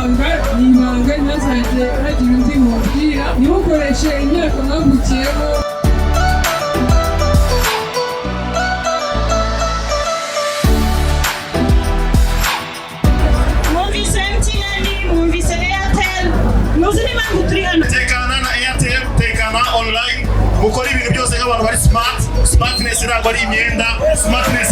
ibanga ntazajye hagira undi mubwira ntimukoreshe imyaka mwavukiyemo. Mwumvise MTN, mwumvise Airtel, muzi n'impamvu turi hano. Tekana na Airtel, Tekana online, mukora ibintu byose nk'abantu bari smart. Smartness ntabwo ari imyenda, smartness